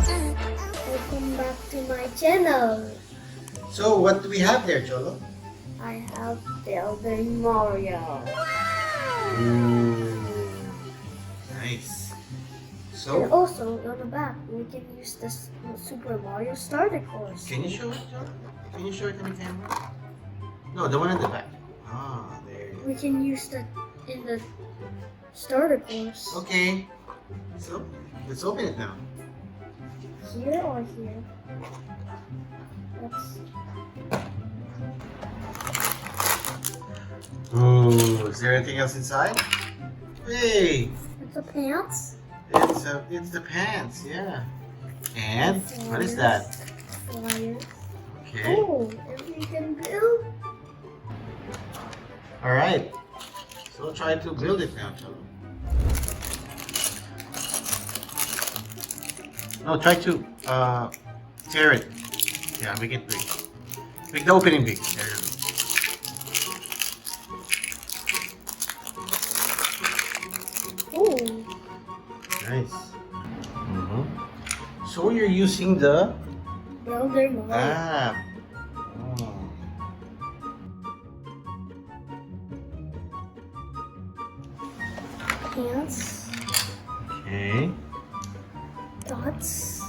Welcome back to my channel. So, what do we have there, Cholo? I have building Mario. Ooh, nice. And So, also on the back, we can use this Super Mario starter course. can you show it, Cholo? Can you show it to the camera? No, the one in the back. Ah, there it We is. can use that in the starter course. Okay. So, let's open it now. Here or here? Let's Ooh, is there anything else inside? Hey, It's a pants. it's the pants, yeah. And what is that? Flyers. Okay. Oh, and we can build. All right. So try to build it now, Cholo. No, try to tear it. Yeah, make it big. Make the opening big. There you go. Oh, Nice. So you're using the builder Mario. oh. Pants. Okay. Dots.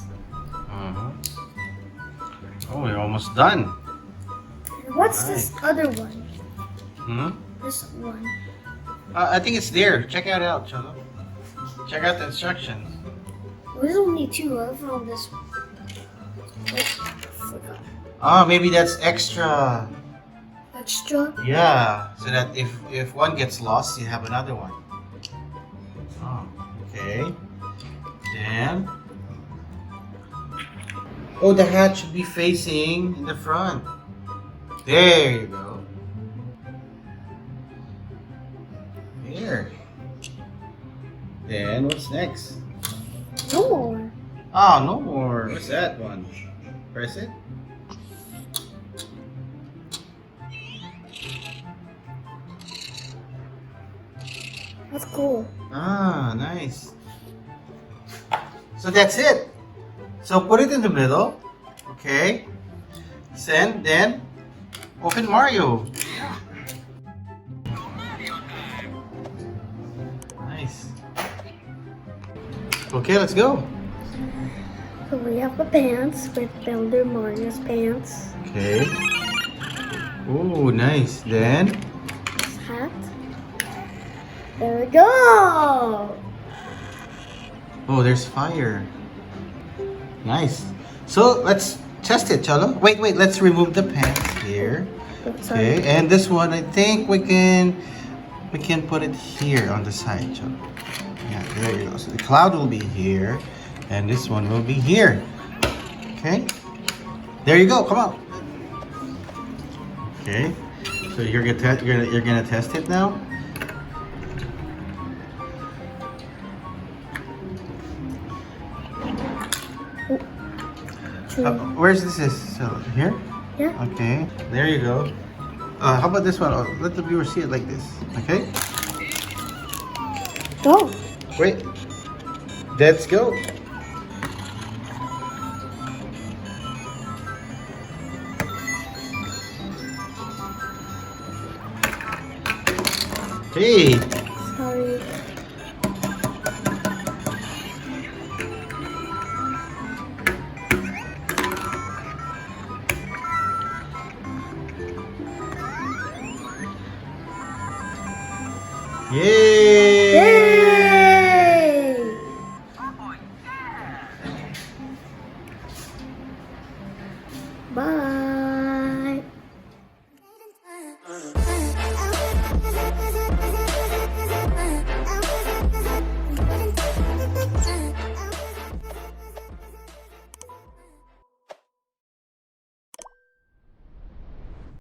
Oh, we're almost done. And what's this other one? Hmm? This one. I think it's there. Check it out, Cholo. Check out the instructions. There's only two. I found this one. Forgot. Ah, maybe that's extra. Extra. Yeah, so that if one gets lost, you have another one. Oh, okay. Then, oh, the hat should be facing in the front. There you go. There. Then what's next? No more. Oh, no more. What's that one? Press it. That's cool. Ah, nice. So that's it. So put it in the middle. Okay. Then open Mario. Nice. Okay, let's go. So we have the pants with Builder Mario's pants. Okay. Ooh, nice. Then This hat. There we go. oh, there's fire. Nice. So let's test it, Cholo. Wait. Let's remove the pants here. Sorry. Okay, and this one, I think we can put it here on the side, Cholo. Yeah, there you go. So the cloud will be here, and this one will be here. Okay, there you go. Come on. Okay, so you're gonna test it now. Where's this? So here. Yeah. Okay, there you go. How about this one? Oh, let the viewer see it like this. Okay. Go. Wait. Let's go. Hey. Sorry. Yay.